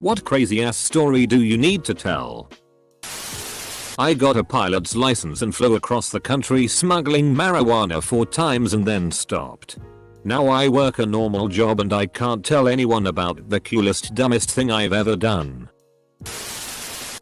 What crazy ass story do you need to tell? I got a pilot's license and flew across the country smuggling marijuana 4 times and then stopped. Now I work a normal job and I can't tell anyone about the coolest dumbest thing I've ever done.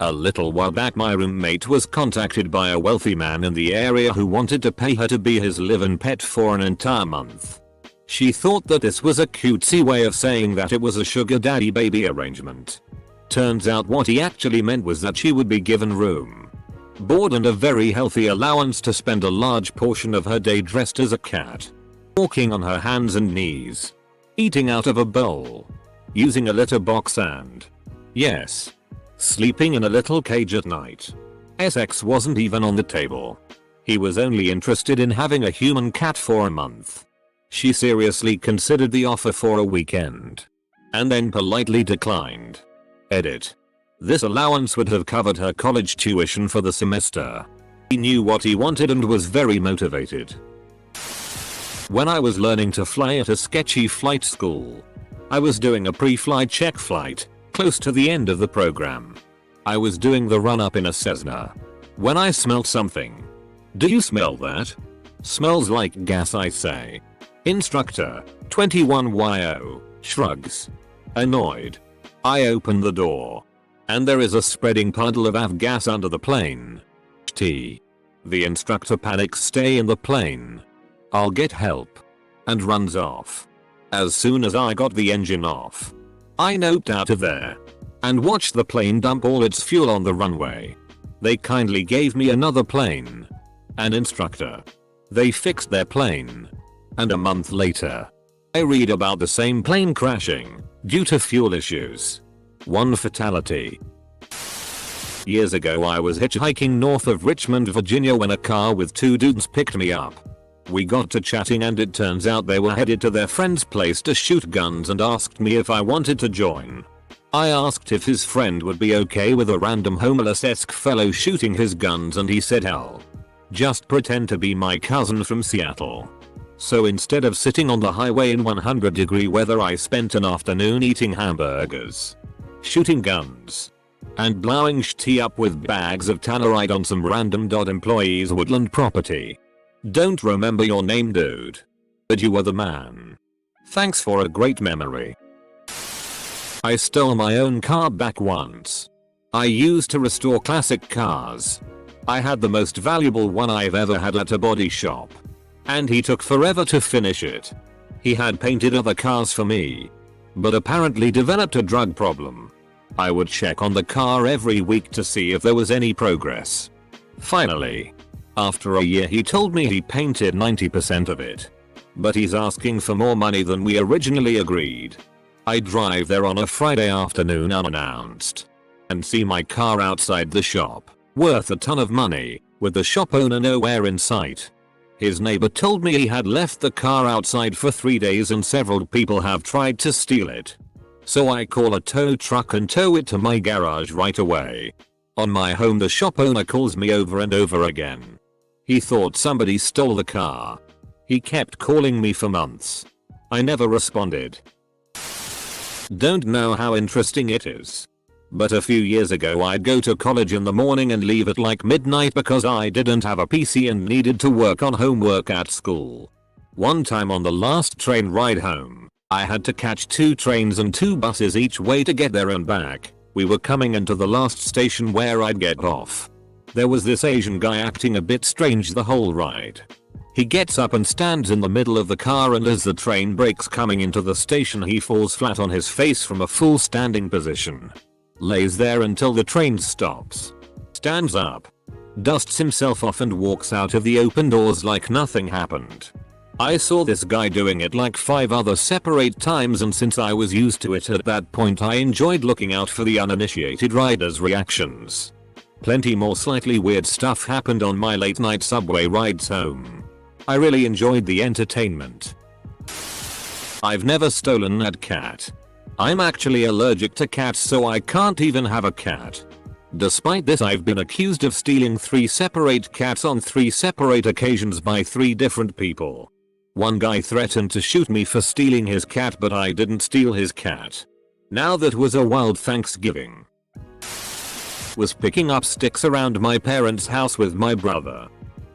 A little while back my roommate was contacted by a wealthy man in the area who wanted to pay her to be his live-in pet for an entire month. She thought that this was a cutesy way of saying that it was a sugar daddy baby arrangement. Turns out what he actually meant was that she would be given room, board and a very healthy allowance to spend a large portion of her day dressed as a cat, walking on her hands and knees, eating out of a bowl, using a litter box and, yes, sleeping in a little cage at night. Sex wasn't even on the table. He was only interested in having a human cat for a month. She seriously considered the offer for a weekend, and then politely declined. Edit. This allowance would have covered her college tuition for the semester. He knew what he wanted and was very motivated. When I was learning to fly at a sketchy flight school, I was doing a pre-flight check flight, close to the end of the program. I was doing the run-up in a Cessna when I smelled something. Do you smell that? Smells like gas, I say. Instructor, 21YO, shrugs. Annoyed. I open the door, and there is a spreading puddle of avgas under the plane. The instructor panics, stay in the plane. I'll get help. And runs off. As soon as I got the engine off, I noped out of there and watched the plane dump all its fuel on the runway. They kindly gave me another plane. An instructor. They fixed their plane. And a month later, I read about the same plane crashing due to fuel issues. 1 fatality. Years ago I was hitchhiking north of Richmond, Virginia when a car with 2 dudes picked me up. We got to chatting and it turns out they were headed to their friend's place to shoot guns and asked me if I wanted to join. I asked if his friend would be okay with a random homeless-esque fellow shooting his guns and he said hell. Just pretend to be my cousin from Seattle. So instead of sitting on the highway in 100-degree weather I spent an afternoon eating hamburgers, shooting guns, and blowing tea up with bags of Tannerite on some random employee's woodland property. Don't remember your name, dude, but you were the man. Thanks for a great memory. I stole my own car back once. I used to restore classic cars. I had the most valuable one I've ever had at a body shop, and he took forever to finish it. He had painted other cars for me, but apparently developed a drug problem. I would check on the car every week to see if there was any progress. Finally, after a year he told me he painted 90% of it, but he's asking for more money than we originally agreed. I drive there on a Friday afternoon unannounced and see my car outside the shop, worth a ton of money, with the shop owner nowhere in sight. His neighbor told me he had left the car outside for 3 days and several people have tried to steal it. So I call a tow truck and tow it to my garage right away. On my home the shop owner calls me over and over again. He thought somebody stole the car. He kept calling me for months. I never responded. Don't know how interesting it is, but a few years ago I'd go to college in the morning and leave at like midnight because I didn't have a PC and needed to work on homework at school. One time on the last train ride home, I had to catch 2 trains and 2 buses each way to get there and back. We were coming into the last station where I'd get off. There was this Asian guy acting a bit strange the whole ride. He gets up and stands in the middle of the car, and as the train brakes coming into the station he falls flat on his face from a full standing position. Lays there until the train stops. Stands up. Dusts himself off and walks out of the open doors like nothing happened. I saw this guy doing it like 5 other separate times, and since I was used to it at that point I enjoyed looking out for the uninitiated riders' reactions. Plenty more slightly weird stuff happened on my late night subway rides home. I really enjoyed the entertainment. I've never stolen a cat. I'm actually allergic to cats, so I can't even have a cat. Despite this, I've been accused of stealing 3 separate cats on 3 separate occasions by 3 different people. One guy threatened to shoot me for stealing his cat, but I didn't steal his cat. Now that was a wild Thanksgiving. Was picking up sticks around my parents' house with my brother.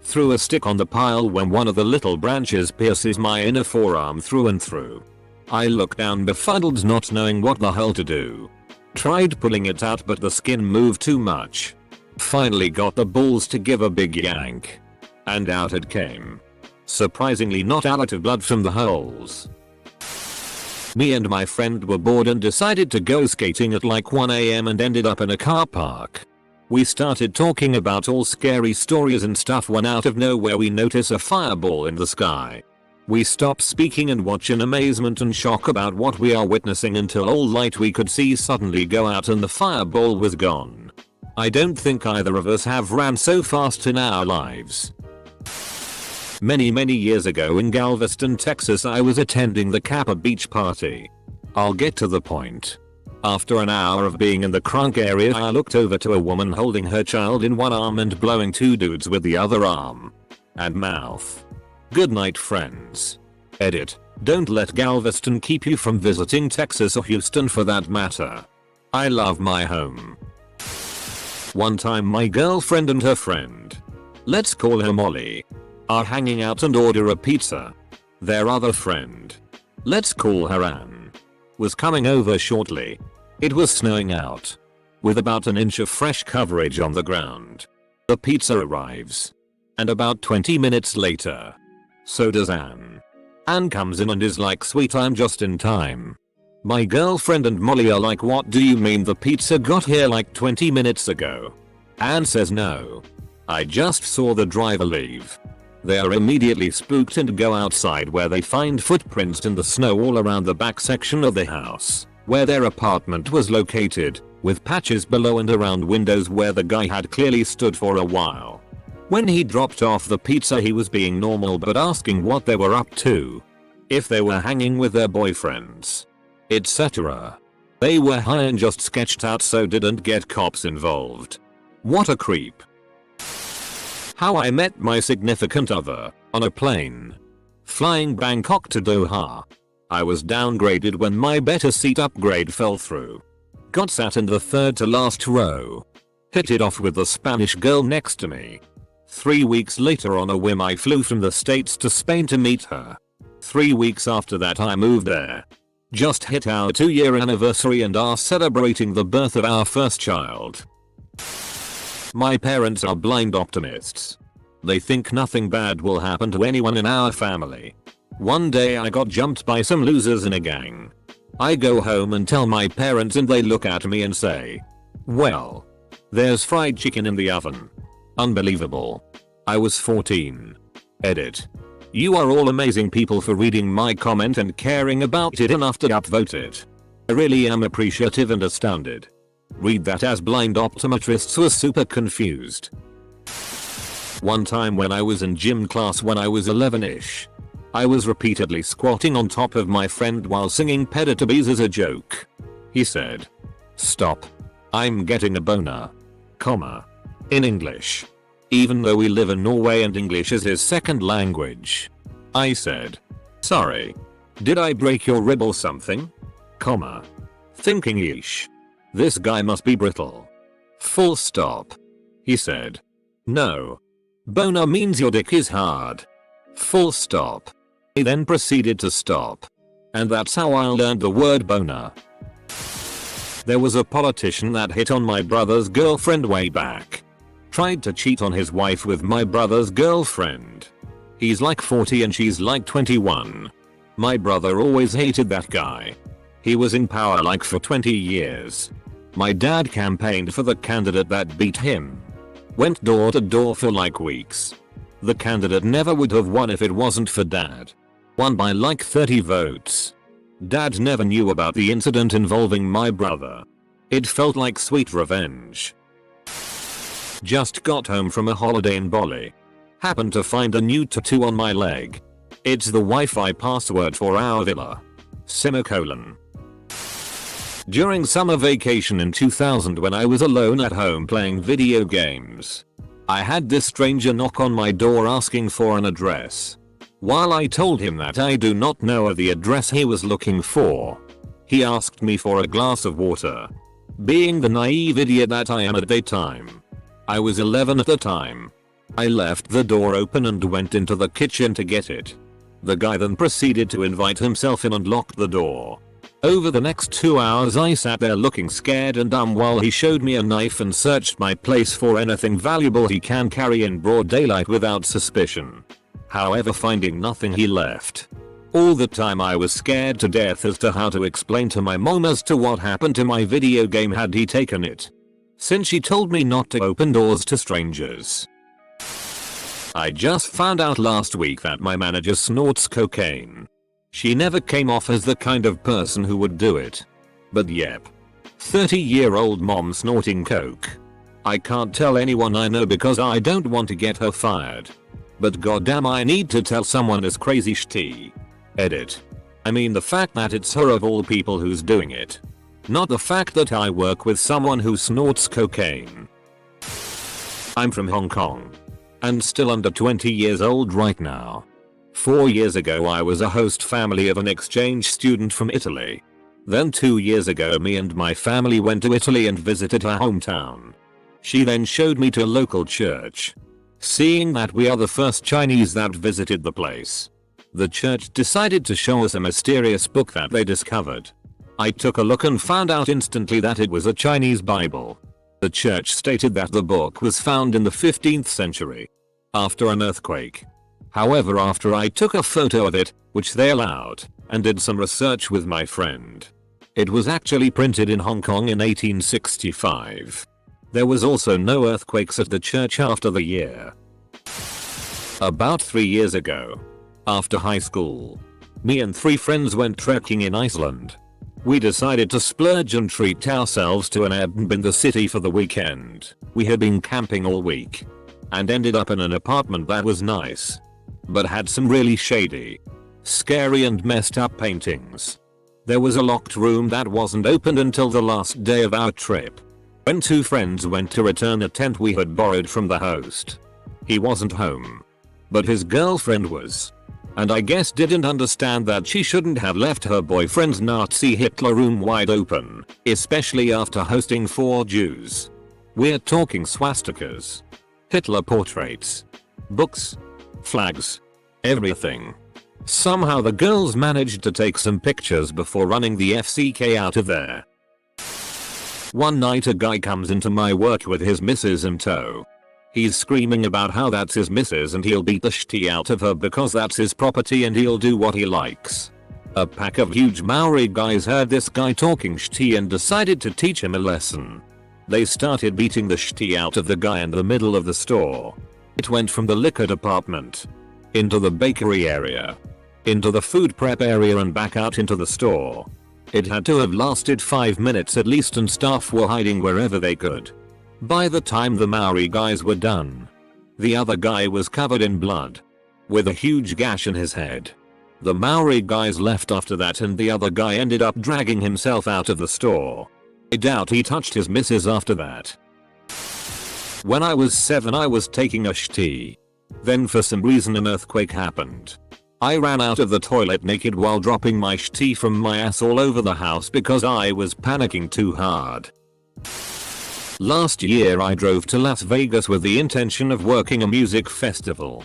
Threw a stick on the pile when one of the little branches pierces my inner forearm through and through. I looked down befuddled, not knowing what the hell to do. Tried pulling it out but the skin moved too much. Finally got the balls to give a big yank. And out it came. Surprisingly not a lot of blood from the holes. Me and my friend were bored and decided to go skating at like 1 AM and ended up in a car park. We started talking about all scary stories and stuff when out of nowhere we notice a fireball in the sky. We stop speaking and watch in amazement and shock about what we are witnessing until all light we could see suddenly go out and the fireball was gone. I don't think either of us have ran so fast in our lives. Many years ago in Galveston, Texas, I was attending the Kappa Beach party. I'll get to the point. After an hour of being in the crunk area, I looked over to a woman holding her child in one arm and blowing two dudes with the other arm and mouth. Good night, friends. Edit. Don't let Galveston keep you from visiting Texas or Houston for that matter. I love my home. One time my girlfriend and her friend, let's call her Molly, are hanging out and order a pizza. Their other friend, let's call her Anne, was coming over shortly. It was snowing out, with about an inch of fresh coverage on the ground. The pizza arrives. And about 20 minutes later, so does Anne. Anne comes in and is like, sweet, I'm just in time. My girlfriend and Molly are like, what do you mean the pizza got here like 20 minutes ago? Anne says, no. I just saw the driver leave. They are immediately spooked and go outside where they find footprints in the snow all around the back section of the house, where their apartment was located, with patches below and around windows where the guy had clearly stood for a while. When he dropped off the pizza he was being normal but asking what they were up to. If they were hanging with their boyfriends, etc. They were high and just sketched out so didn't get cops involved. What a creep. How I met my significant other, on a plane. Flying Bangkok to Doha. I was downgraded when my better seat upgrade fell through. Got sat in the third to last row. Hit it off with the Spanish girl next to me. 3 weeks later on a whim I flew from the States to Spain to meet her. 3 weeks after that I moved there. Just hit our 2-year anniversary and are celebrating the birth of our first child. My parents are blind optimists. They think nothing bad will happen to anyone in our family. One day I got jumped by some losers in a gang. I go home and tell my parents and they look at me and say, well, there's fried chicken in the oven. Unbelievable. I was 14. Edit. You are all amazing people for reading my comment and caring about it enough to upvote it. I really am appreciative and astounded. Read that as blind optometrists were super confused. One time when I was in gym class when I was 11ish. I was repeatedly squatting on top of my friend while singing Teletubbies as a joke. He said, stop. I'm getting a boner. Comma. In English. Even though we live in Norway and English is his second language. I said, sorry. Did I break your rib or something? Comma. Thinking yeesh. This guy must be brittle. Full stop. He said, no. Boner means your dick is hard. Full stop. He then proceeded to stop. And that's how I learned the word boner. There was a politician that hit on my brother's girlfriend way back. Tried to cheat on his wife with my brother's girlfriend. He's like 40 and she's like 21. My brother always hated that guy. He was in power like for 20 years. My dad campaigned for the candidate that beat him. Went door to door for like weeks. The candidate never would have won if it wasn't for dad. Won by like 30 votes. Dad never knew about the incident involving my brother. It felt like sweet revenge. Just got home from a holiday in Bali. Happened to find a new tattoo on my leg. It's the Wi-Fi password for our villa. Semicolon. During summer vacation in 2000 when I was alone at home playing video games, I had this stranger knock on my door asking for an address. While I told him that I do not know the address he was looking for, He asked me for a glass of water. Being the naive idiot that I am at the time. I was 11 at the time. I left the door open and went into the kitchen to get it. The guy then proceeded to invite himself in and locked the door. Over the next 2 hours I sat there looking scared and dumb while he showed me a knife and searched my place for anything valuable he can carry in broad daylight without suspicion. However, finding nothing, he left. All the time I was scared to death as to how to explain to my mom as to what happened to my video game had he taken it, since she told me not to open doors to strangers. I just found out last week that my manager snorts cocaine. She never came off as the kind of person who would do it. But yep. 30-year-old mom snorting coke. I can't tell anyone I know because I don't want to get her fired. But goddamn, I need to tell someone as crazy shitty. Edit. I mean the fact that it's her of all people who's doing it. Not the fact that I work with someone who snorts cocaine. I'm from Hong Kong. And still under 20 years old right now. 4 years ago I was a host family of an exchange student from Italy. Then 2 years ago me and my family went to Italy and visited her hometown. She then showed me to a local church. Seeing that we are the first Chinese that visited the place, the church decided to show us a mysterious book that they discovered. I took a look and found out instantly that it was a Chinese Bible. The church stated that the book was found in the 15th century, after an earthquake. However, after I took a photo of it, which they allowed, and did some research with my friend, it was actually printed in Hong Kong in 1865. There was also no earthquakes at the church after the year. About 3 years ago, after high school, me and 3 friends went trekking in Iceland. We decided to splurge and treat ourselves to an Airbnb in the city for the weekend. We had been camping all week and ended up in an apartment that was nice, but had some really shady, scary and messed up paintings. There was a locked room that wasn't opened until the last day of our trip, when 2 friends went to return a tent we had borrowed from the host. He wasn't home, but his girlfriend was, and I guess didn't understand that she shouldn't have left her boyfriend's Nazi Hitler room wide open, especially after hosting 4 Jews. We're talking swastikas, Hitler portraits, books, flags, everything. Somehow the girls managed to take some pictures before running the FCK out of there. One night a guy comes into my work with his missus in tow. He's screaming about how that's his missus and he'll beat the shit out of her because that's his property and he'll do what he likes. A pack of huge Maori guys heard this guy talking shit and decided to teach him a lesson. They started beating the shit out of the guy in the middle of the store. It went from the liquor department, into the bakery area, into the food prep area and back out into the store. It had to have lasted 5 minutes at least and staff were hiding wherever they could. By the time the Maori guys were done, the other guy was covered in blood, with a huge gash in his head. The Maori guys left after that and the other guy ended up dragging himself out of the store. I doubt he touched his missus after that. When I was 7 I was taking a shitty. Then for some reason an earthquake happened. I ran out of the toilet naked while dropping my shitty from my ass all over the house because I was panicking too hard. Last year I drove to Las Vegas with the intention of working a music festival.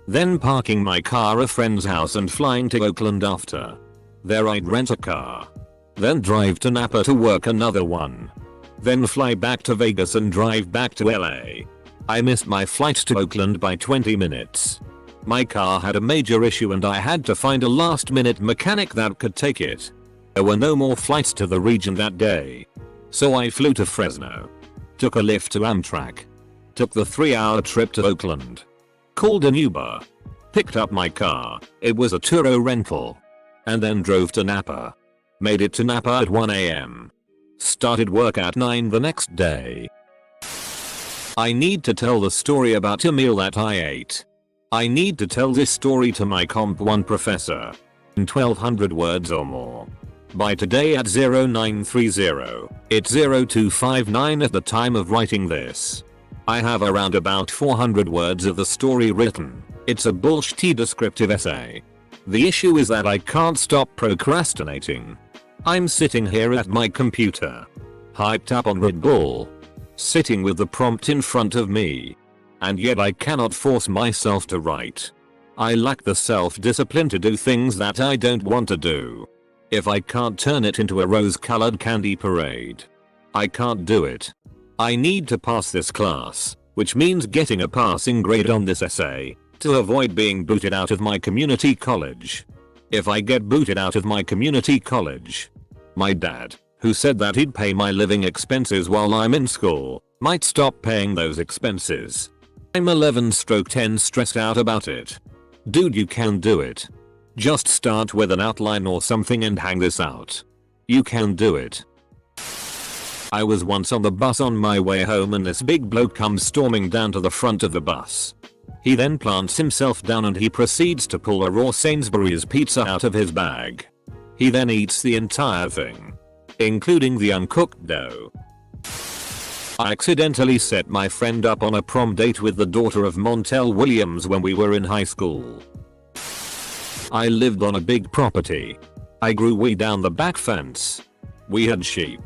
Then parking my car at a friend's house and flying to Oakland after. There I'd rent a car. Then drive to Napa to work another one. Then fly back to Vegas and drive back to LA. I missed my flight to Oakland by 20 minutes. My car had a major issue and I had to find a last minute mechanic that could take it. There were no more flights to the region that day. So I flew to Fresno. Took a lift to Amtrak. Took the 3-hour trip to Oakland. Called an Uber. Picked up my car, it was a Turo rental. And then drove to Napa. Made it to Napa at 1 AM. Started work at 9 the next day. I need to tell the story about a meal that I ate. I need to tell this story to my Comp 1 professor. In 1200 words or more. By today at 0930, it's 0259 at the time of writing this. I have around about 400 words of the story written. It's a bullshitty descriptive essay. The issue is that I can't stop procrastinating. I'm sitting here at my computer, hyped up on Red Bull, sitting with the prompt in front of me, and yet I cannot force myself to write. I lack the self-discipline to do things that I don't want to do. If I can't turn it into a rose-colored candy parade, I can't do it. I need to pass this class, which means getting a passing grade on this essay, to avoid being booted out of my community college. If I get booted out of my community college, my dad, who said that he'd pay my living expenses while I'm in school, might stop paying those expenses. I'm 11/10 stressed out about it. Dude, you can do it. Just start with an outline or something and hang this out. You can do it. I was once on the bus on my way home and this big bloke comes storming down to the front of the bus. He then plants himself down and he proceeds to pull a raw Sainsbury's pizza out of his bag. He then eats the entire thing, including the uncooked dough. I accidentally set my friend up on a prom date with the daughter of Montel Williams when we were in high school. I lived on a big property. I grew way down the back fence. We had sheep.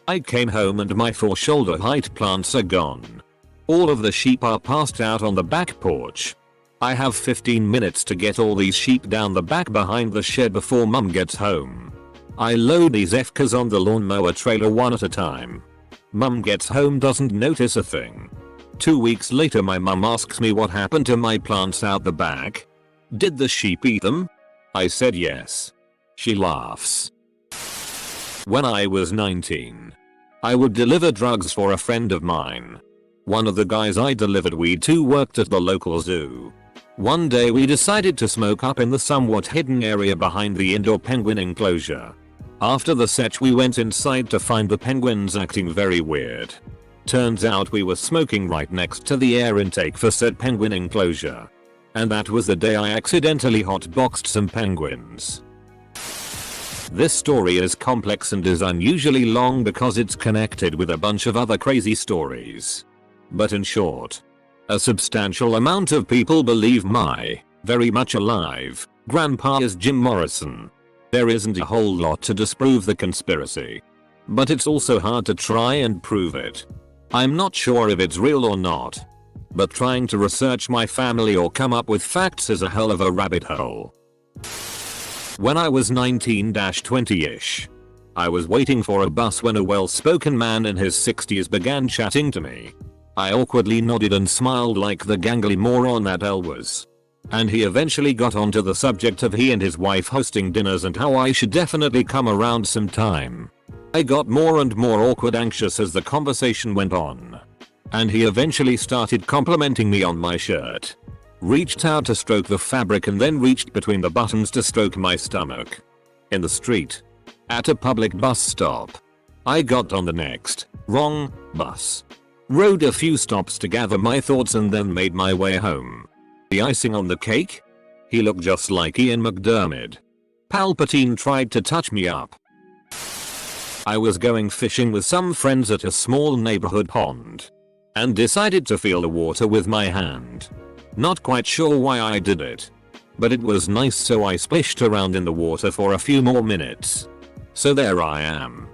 I came home and my 4 shoulder height plants are gone. All of the sheep are passed out on the back porch. I have 15 minutes to get all these sheep down the back behind the shed before mum gets home. I load these FKs on the lawnmower trailer one at a time. Mum gets home, doesn't notice a thing. 2 weeks later my mum asks me what happened to my plants out the back. Did the sheep eat them? I said yes. She laughs. When I was 19, I would deliver drugs for a friend of mine. One of the guys I delivered weed to worked at the local zoo. One day we decided to smoke up in the somewhat hidden area behind the indoor penguin enclosure. After the setch we went inside to find the penguins acting very weird. Turns out we were smoking right next to the air intake for said penguin enclosure. And that was the day I accidentally hotboxed some penguins. This story is complex and is unusually long because it's connected with a bunch of other crazy stories. But in short, a substantial amount of people believe my very much alive grandpa is Jim Morrison. There isn't a whole lot to disprove the conspiracy, but it's also hard to try and prove it. I'm not sure if it's real or not, but trying to research my family or come up with facts is a hell of a rabbit hole. When I was 19-20ish, I was waiting for a bus when a well-spoken man in his 60s began chatting to me. I awkwardly nodded and smiled like the gangly moron that I was. And he eventually got onto the subject of he and his wife hosting dinners and how I should definitely come around sometime. I got more and more awkward anxious as the conversation went on. And he eventually started complimenting me on my shirt. Reached out to stroke the fabric and then reached between the buttons to stroke my stomach. In the street. At a public bus stop. I got on the next, wrong, bus. Rode a few stops to gather my thoughts and then made my way home. The icing on the cake? He looked just like Ian McDiarmid. Palpatine tried to touch me up. I was going fishing with some friends at a small neighborhood pond. And decided to feel the water with my hand. Not quite sure why I did it. But it was nice, so I splashed around in the water for a few more minutes. So there I am.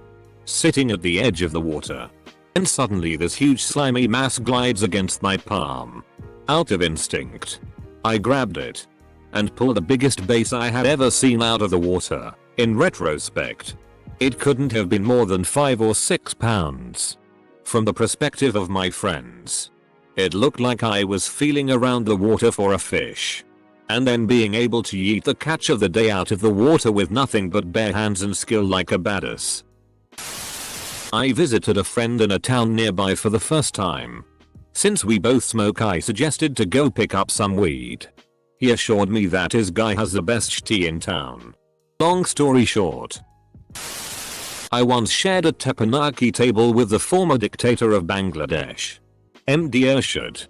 Sitting at the edge of the water. And suddenly this huge slimy mass glides against my palm. Out of instinct, I grabbed it. And pulled the biggest bass I had ever seen out of the water. In retrospect, it couldn't have been more than 5 or 6 pounds. From the perspective of my friends, it looked like I was feeling around the water for a fish. And then being able to yeet the catch of the day out of the water with nothing but bare hands and skill like a badass. I visited a friend in a town nearby for the first time. Since we both smoke, I suggested to go pick up some weed. He assured me that his guy has the best tea in town. Long story short, I once shared a teppanyaki table with the former dictator of Bangladesh, MD Ershad.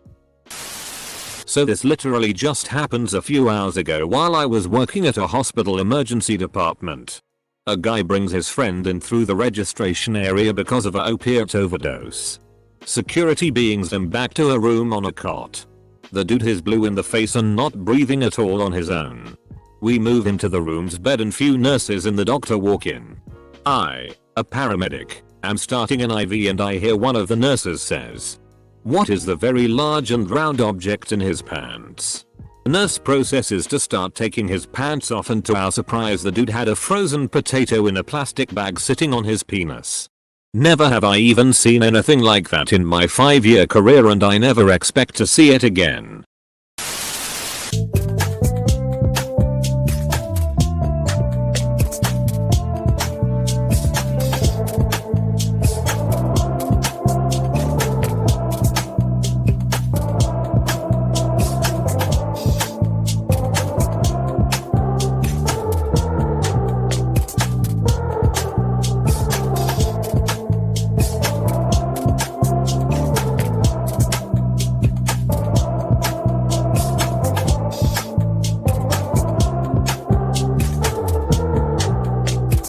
So this literally just happens a few hours ago while I was working at a hospital emergency department. A guy brings his friend in through the registration area because of an opiate overdose. Security beings him back to a room on a cot. The dude is blue in the face and not breathing at all on his own. We move him to the room's bed and few nurses and the doctor walk in. I, a paramedic, am starting an IV and I hear one of the nurses says, "What is the very large and round object in his pants?" Nurse processes to start taking his pants off and to our surprise the dude had a frozen potato in a plastic bag sitting on his penis. Never have I even seen anything like that in my 5-year career and I never expect to see it again.